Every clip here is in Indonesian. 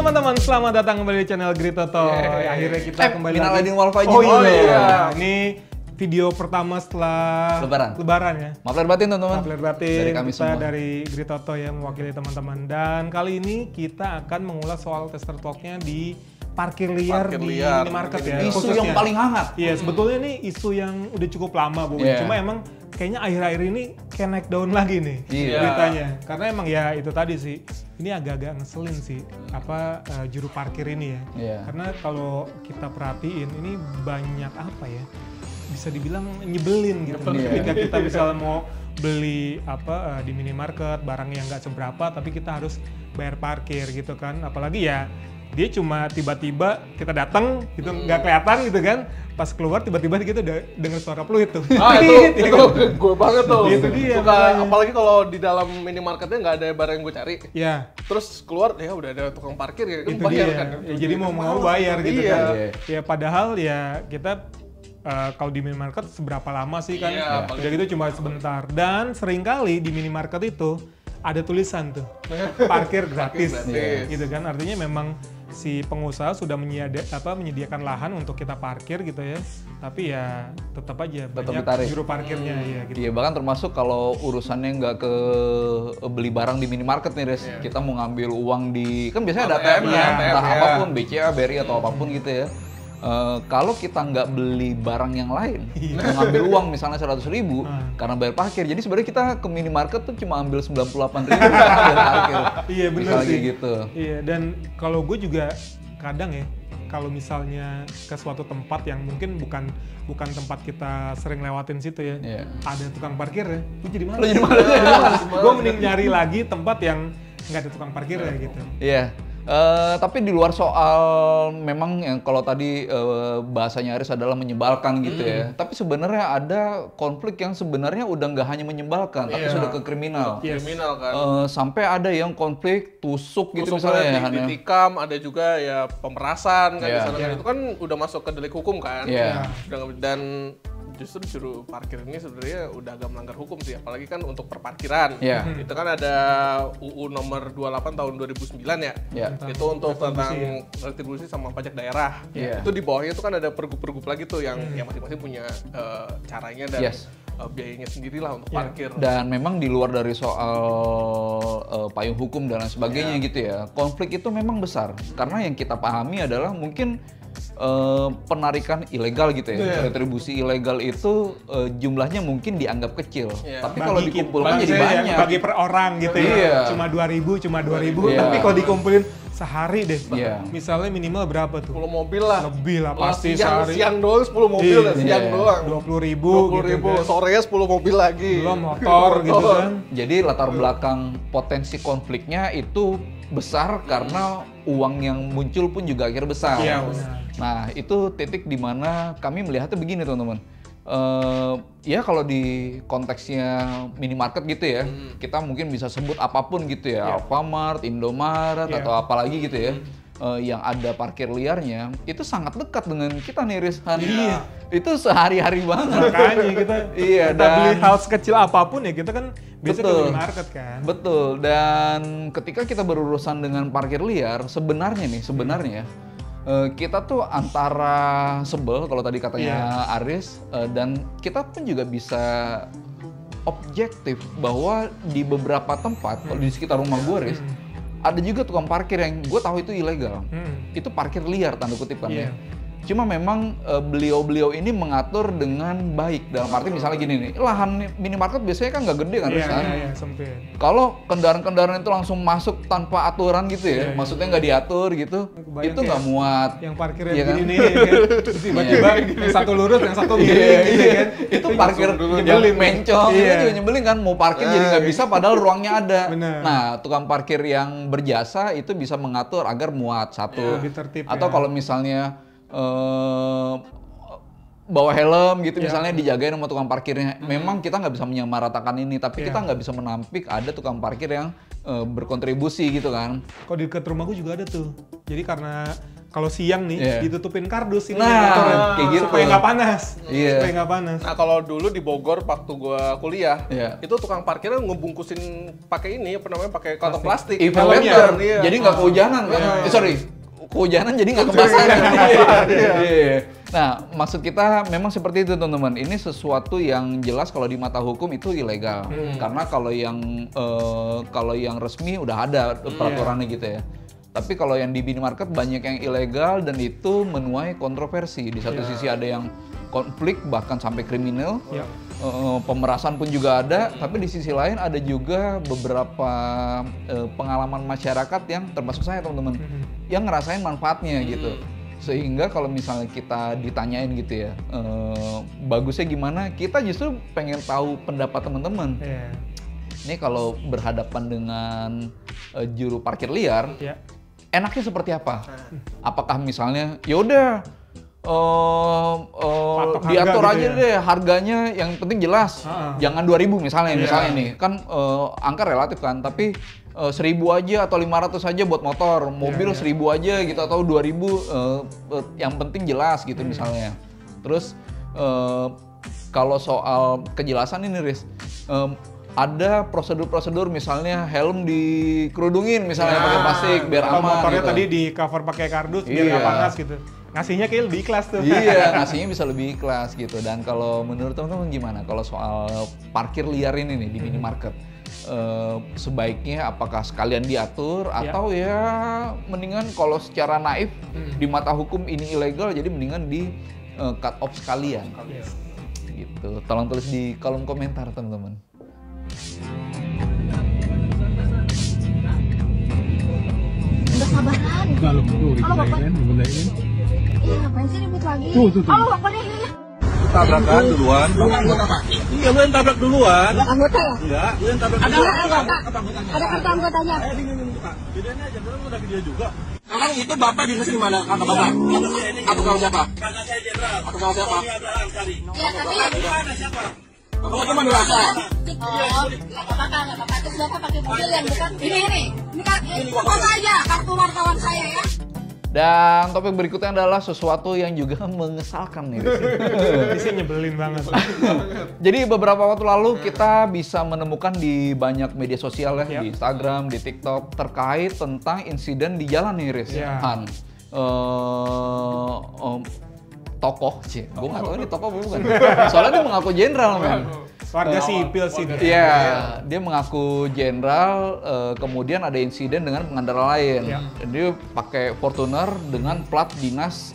teman-teman, selamat datang kembali di channel Gritoto. Akhirnya kita kembali minal lagi. aidin wal faizin. Oh iya, ini video pertama setelah Lebaran ya. Maaf lahir batin teman-teman. Maaf lahir batin. Dari kami kita semua. dari Gritoto ya, mewakili teman-teman. Dan kali ini kita akan mengulas soal tester talknya di parkir liar di minimarket ya. Isu khususnya. yang paling hangat. Iya, sebetulnya ini isu yang udah cukup lama, Bu. Cuma emang kayaknya akhir-akhir ini kayak naik daun lagi nih beritanya. Karena emang ya itu tadi sih, ini agak-agak ngeselin sih juru parkir ini ya. Karena kalau kita perhatiin ini banyak apa ya, bisa dibilang nyebelin gitu. Ketika kita misalnya mau beli di minimarket barang yang nggak seberapa tapi kita harus bayar parkir gitu kan. Apalagi ya dia cuma tiba-tiba kita datang gitu nggak kelihatan gitu kan, pas keluar tiba-tiba kita udah denger suara peluit tuh. Itu gue banget tuh. Itu dia. Apalagi kalau di dalam minimarketnya nggak ada barang yang gue cari. Ya. Terus keluar ya udah ada tukang parkir ya kan, Itu bayar dia. kan. Ya, jadi mau bayar gitu iya. kan. Ya padahal ya kita kalau di minimarket seberapa lama sih kan? Udah gitu cuma sebentar. Dan seringkali di minimarket itu ada tulisan tuh parkir gratis, gitu kan. Artinya memang si pengusaha sudah menyediakan lahan untuk kita parkir gitu ya. Tapi ya tetap aja banyak juru parkirnya ya gitu. Iya, bahkan termasuk kalau urusannya nggak ke beli barang di minimarket nih, Res. Kita mau ngambil uang di, kan biasanya ada ATM-nya, entah apapun, BCA, BRI atau apapun gitu ya. Kalau kita nggak beli barang yang lain, ngambil uang misalnya 100.000 karena bayar parkir, jadi sebenarnya kita ke minimarket tuh cuma ambil 98.000 bayar parkir. Iya benar sih. Gitu. Iya, dan kalau gue juga kadang ya, kalau misalnya ke suatu tempat yang mungkin bukan tempat kita sering lewatin situ ya, ada tukang parkir ya, gue jadi malas. Gue mending nyari lagi tempat yang nggak ada tukang parkir ya gitu. Iya. Tapi di luar soal memang yang kalau tadi bahasanya Aris adalah menyebalkan gitu ya. Tapi sebenarnya ada konflik yang sebenarnya udah nggak hanya menyebalkan, tapi sudah ke kriminal. Kriminal kan. Sampai ada yang konflik tusuk gitu Tusuk misalnya ya. ditikam, ada juga ya pemerasan kan misalnya. Itu kan udah masuk ke delik hukum kan. Dan justru juru parkir ini sebenarnya udah agak melanggar hukum sih, apalagi kan untuk perparkiran. Itu kan ada UU nomor 28 tahun 2009 ya. Itu untuk tentang retribusi sama pajak daerah. Itu di bawahnya itu kan ada pergub-pergub lagi tuh yang masing-masing punya caranya dan biayanya sendirilah untuk parkir. Dan memang di luar dari soal payung hukum dan lain sebagainya gitu ya, konflik itu memang besar. Karena yang kita pahami adalah mungkin penarikan ilegal gitu ya, retribusi ilegal itu jumlahnya mungkin dianggap kecil, tapi kalau dikumpulkan jadi banyak. Bagi per orang gitu ya, cuma 2.000, tapi kalau dikumpulin sehari deh, misalnya minimal berapa tuh? 10 mobil lah. Lebih lah pasti sehari. Siang doang 10 mobil lah, siang doang. 20.000 gitu kan. Sorenya 10 mobil lagi. Belum motor gitu kan. Jadi latar belakang potensi konfliknya itu besar karena uang yang muncul pun juga akhirnya besar. Nah, itu titik di mana kami melihatnya begini teman-teman. Ya kalau di konteksnya minimarket gitu ya, kita mungkin bisa sebut apapun gitu ya, Alfamart, Indomaret atau apalagi gitu ya, yang ada parkir liarnya, itu sangat dekat dengan kita nih Rizhan. Itu sehari-hari banget. Makanya kita beli hal sekecil apapun ya, kita kan biasa ke minimarket kan. Betul, dan ketika kita berurusan dengan parkir liar, sebenarnya kita tuh antara sebel kalau tadi katanya Aris, dan kita pun juga bisa objektif bahwa di beberapa tempat, kalau di sekitar rumah gue Aris, ada juga tukang parkir yang gue tahu itu ilegal. Itu parkir liar tanda kutip kan ya. Cuma memang beliau-beliau ini mengatur dengan baik. Dalam arti misalnya gini nih, lahan minimarket biasanya kan nggak gede kan, sempit. Kalau kendaraan-kendaraan itu langsung masuk tanpa aturan gitu ya, maksudnya nggak diatur gitu, itu nggak muat. Yang parkirnya gini kan, tiba-tiba yang satu lurus, yang satu miring gitu kan. Itu parkir nyebelin, mencong, itu juga nyebelin kan, mau parkir jadi nggak bisa padahal ruangnya ada. Nah, tukang parkir yang berjasa itu bisa mengatur agar muat satu. Atau kalau misalnya bawa helm gitu misalnya dijagain sama tukang parkirnya. Memang kita nggak bisa menyamaratakan ini, tapi kita nggak bisa menampik ada tukang parkir yang berkontribusi gitu kan. Kalau di dekat rumahku juga ada tuh. Jadi karena kalau siang nih ditutupin kardus ini kayak gitu supaya nggak panas. Supaya nggak panas. Nah kalau dulu di Bogor waktu gua kuliah, itu tukang parkirnya ngebungkusin pakai ini apa namanya, pakai kantong plastik. Jadi nggak kehujanan kan? Kehujanan jadi nggak kebasahan. Nah, maksud kita memang seperti itu teman-teman. Ini sesuatu yang jelas kalau di mata hukum itu ilegal. Karena kalau yang resmi udah ada peraturannya gitu ya. Tapi kalau yang di minimarket banyak yang ilegal dan itu menuai kontroversi. Di satu sisi ada yang konflik bahkan sampai kriminal, pemerasan pun juga ada. Tapi di sisi lain ada juga beberapa pengalaman masyarakat yang termasuk saya teman-teman yang ngerasain manfaatnya gitu. Sehingga kalau misalnya kita ditanyain gitu ya, bagusnya gimana? Kita justru pengen tahu pendapat teman-teman. Ini kalau berhadapan dengan juru parkir liar, enaknya seperti apa? Apakah misalnya, yaudah diatur aja gitu deh harganya, yang penting jelas, jangan 2.000 misalnya nih, kan angka relatif kan, tapi 1.000 aja atau 500 aja buat motor, mobil 1.000 aja gitu atau 2.000, yang penting jelas gitu misalnya. Terus kalau soal kejelasan ini Riz, ada prosedur-prosedur misalnya helm dikerudungin misalnya pakai plastik biar aman. Motornya gitu. tadi di cover pakai kardus biar nggak panas gitu. Ngasihnya kayak lebih ikhlas tuh. Iya, ngasihnya bisa lebih ikhlas gitu. Dan kalau menurut teman-teman gimana kalau soal parkir liar ini nih di minimarket? Sebaiknya apakah sekalian diatur atau ya mendingan kalau secara naif di mata hukum ini ilegal jadi mendingan di cut off sekalian. Gitu. Tolong tulis di kolom komentar teman-teman. Udah sabaran. Kalau Bapak. Iya, ngapain sih ribut lagi? Tuh. Halo, Bapak nih. Tabrakan duluan. Lu anggota apa? Iya, lu yang tabrak duluan. Anggota ya? Enggak, lu yang tabrak Ada duluan. anggota. Ada kartu anggotanya. Ini Pak. Bedanya aja, lu udah video juga. Sekarang itu Bapak dinas di mana kata Bapak? Atau kalau siapa? Kakak saya jenderal. Atau kalau siapa? Ini adalah sekali. Ya, tapi Mana siapa? Bapak cuma dirasa. oh, nggak apa-apa. Terus Bapak pakai mobil yang bukan ini kan foto aja kartu wartawan saya ya. Dan topik berikutnya adalah sesuatu yang juga mengesalkan nih. Ini sih nyebelin banget. Jadi beberapa waktu lalu kita bisa menemukan di banyak media sosial ya, di Instagram, di TikTok terkait tentang insiden di jalan nih, Riz. Han. Tokoh sih, gue nggak tahu ini tokoh apa bukan. Soalnya dia mengaku jenderal, men. Warga sipil sih. Iya, dia mengaku jenderal. Kemudian ada insiden dengan pengendara lain. Dan dia pakai Fortuner dengan plat dinas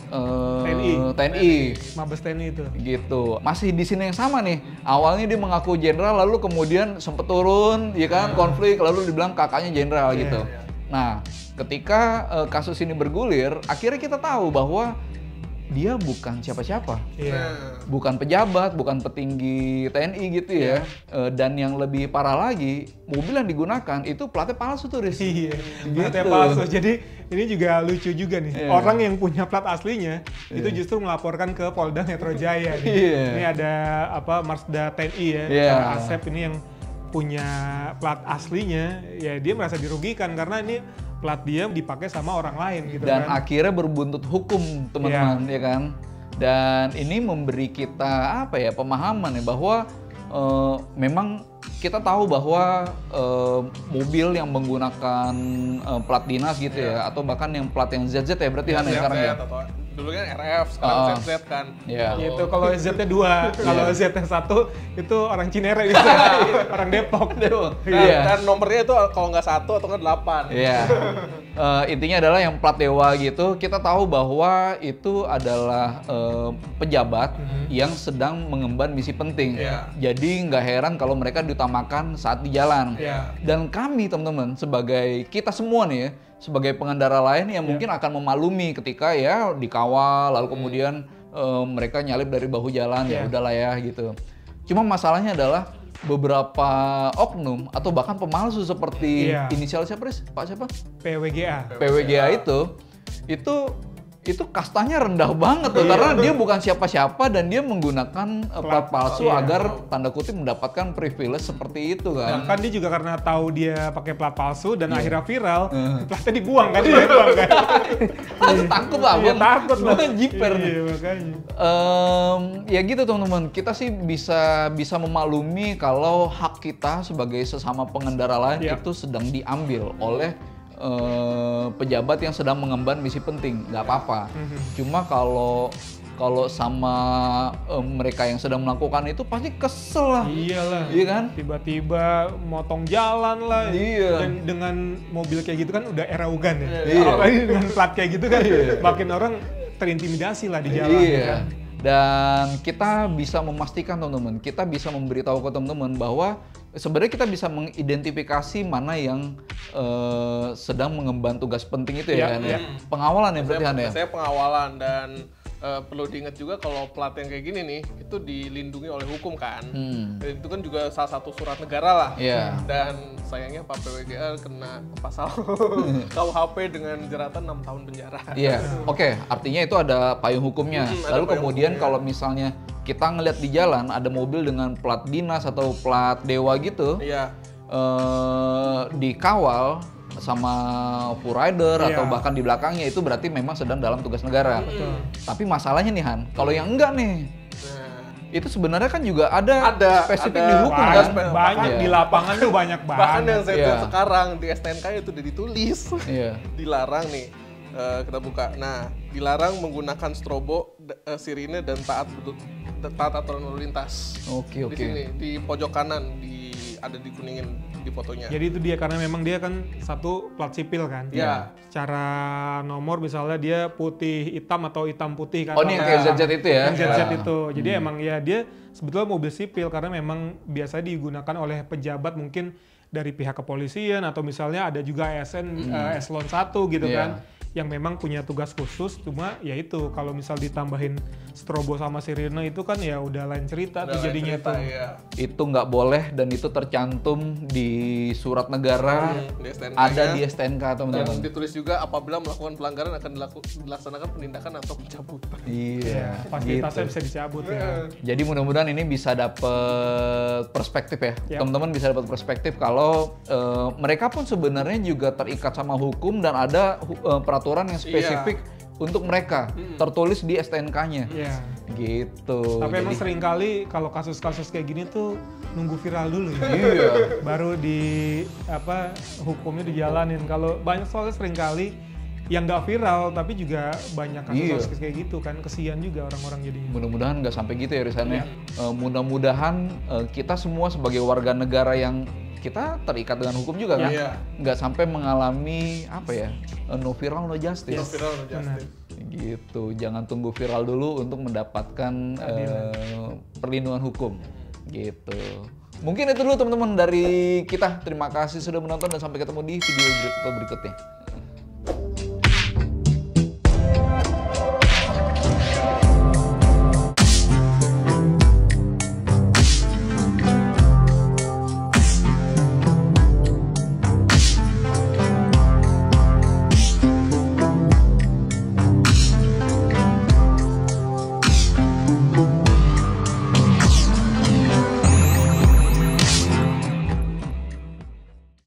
TNI. Mabes TNI itu. Gitu. Masih di sini yang sama nih. Awalnya dia mengaku jenderal, lalu kemudian sempet turun, ya kan, konflik, lalu dibilang kakaknya jenderal gitu. Nah, ketika kasus ini bergulir, akhirnya kita tahu bahwa dia bukan siapa-siapa, bukan pejabat, bukan petinggi TNI gitu ya. Dan yang lebih parah lagi, mobil yang digunakan itu platnya palsu tuh, Riz. Iya, platnya palsu. Jadi ini juga lucu juga nih. Orang yang punya plat aslinya itu justru melaporkan ke Polda Metro Jaya. Ini ada apa Marsda TNI ya, Asep ini yang punya plat aslinya, ya dia merasa dirugikan karena ini plat dia dipakai sama orang lain gitu. Dan kan. akhirnya berbuntut hukum teman-teman ya kan. Dan ini memberi kita apa ya, pemahaman ya bahwa memang kita tahu bahwa mobil yang menggunakan plat dinas gitu ya, atau bahkan yang plat yang ZZ ya berarti kan sekarang ya. Dulu kan RF, sekarang ZZ kan. Gitu, kalau Z-nya 2, kalau Z-nya 1 itu orang Cinere gitu. Orang Depok. Dan nomornya itu kalau nggak 1 atau nggak 8. Iya. Intinya adalah yang plat dewa gitu, kita tahu bahwa itu adalah pejabat yang sedang mengemban misi penting. Jadi nggak heran kalau mereka diutamakan saat di jalan. Dan kami teman-teman sebagai kita semua nih ya, sebagai pengendara lain yang mungkin akan memaklumi ketika ya dikawal lalu kemudian mereka nyalip dari bahu jalan, ya udahlah ya gitu. Cuma masalahnya adalah beberapa oknum atau bahkan pemalsu seperti inisial siapa, Riz? Pak siapa? PWGA. PWGA itu itu kastanya rendah banget tuh, karena dia bukan siapa-siapa dan dia menggunakan plat palsu agar tanda kutip mendapatkan privilege seperti itu kan. Kan dia juga karena tahu dia pakai plat palsu dan akhirnya viral, platnya dibuang kan, dibuang kan. Takut lah, Iya, takut lah. Jiper. Iya, makanya. Ya gitu teman-teman, kita sih bisa memaklumi kalau hak kita sebagai sesama pengendara lain itu sedang diambil oleh pejabat yang sedang mengemban misi penting, nggak apa-apa. Cuma kalau sama mereka yang sedang melakukan itu pasti kesel lah. Iyalah. Iya kan? Tiba-tiba motong jalan lah. Iya. Dan dengan mobil kayak gitu kan udah era Ugan ya. Iya. Apalagi dengan plat kayak gitu kan makin orang terintimidasi lah di jalan. Iya. Kan? Dan kita bisa memastikan teman-teman, kita bisa memberitahu ke teman-teman bahwa sebenarnya kita bisa mengidentifikasi mana yang sedang mengemban tugas penting itu ya kan ya. Pengawalan ya berarti kan ya. Saya pengawalan dan perlu diingat juga kalau plat yang kayak gini nih itu dilindungi oleh hukum kan. Dan itu kan juga salah satu surat negara lah. Dan sayangnya Pak PWGA kena pasal KUHP dengan jeratan 6 tahun penjara. Iya. Oke, artinya itu ada payung hukumnya. Lalu kemudian kalau misalnya kita ngeliat di jalan ada mobil dengan plat dinas atau plat dewa gitu, dikawal sama full rider atau bahkan di belakangnya, itu berarti memang sedang dalam tugas negara. Tapi masalahnya nih Han, kalau yang enggak nih, itu sebenarnya kan juga ada spesifik di hukum kan? Banyak di lapangan tuh banyak banget. Bahkan yang saya lihat sekarang di STNK itu udah ditulis, dilarang nih. Kita buka. Nah, dilarang menggunakan strobo, sirine dan taat aturan lalu lintas. Oke. Di sini di pojok kanan ada dikuningin di fotonya. Jadi itu dia, karena memang dia kan satu plat sipil kan. Iya. Secara nomor misalnya dia putih hitam atau hitam putih kan. Oh, ini yang kayak ZZ itu ya? Yang ZZ itu. Jadi emang ya dia sebetulnya mobil sipil karena memang biasa digunakan oleh pejabat mungkin dari pihak kepolisian atau misalnya ada juga ASN eselon 1 gitu kan. Yang memang punya tugas khusus, cuma ya itu kalau misal ditambahin strobo sama sirine itu kan ya udah lain cerita tuh jadinya tuh. Itu nggak boleh dan itu tercantum di surat negara, ada di STNK teman-teman. Dan ditulis juga apabila melakukan pelanggaran akan dilaksanakan penindakan atau pencabutan. Iya. Fasilitasnya bisa dicabut ya. Jadi mudah-mudahan ini bisa dapet perspektif ya, teman-teman bisa dapat perspektif kalau mereka pun sebenarnya juga terikat sama hukum dan ada peraturan yang spesifik untuk mereka tertulis di STNK-nya. Gitu. Tapi emang sering kali kalau kasus-kasus kayak gini tuh nunggu viral dulu ya. Baru hukumnya dijalanin. Kalau banyak soalnya sering kali yang nggak viral tapi juga banyak kasus-kasus kayak gitu kan, kesian juga orang-orang jadinya. Mudah-mudahan nggak sampai gitu ya Risannya. Mudah-mudahan kita semua sebagai warga negara yang kita terikat dengan hukum juga kan, nggak sampai mengalami no viral no justice. No viral no justice. Gitu, jangan tunggu viral dulu untuk mendapatkan perlindungan hukum. Gitu. Mungkin itu dulu teman-teman dari kita. Terima kasih sudah menonton dan sampai ketemu di video berikutnya.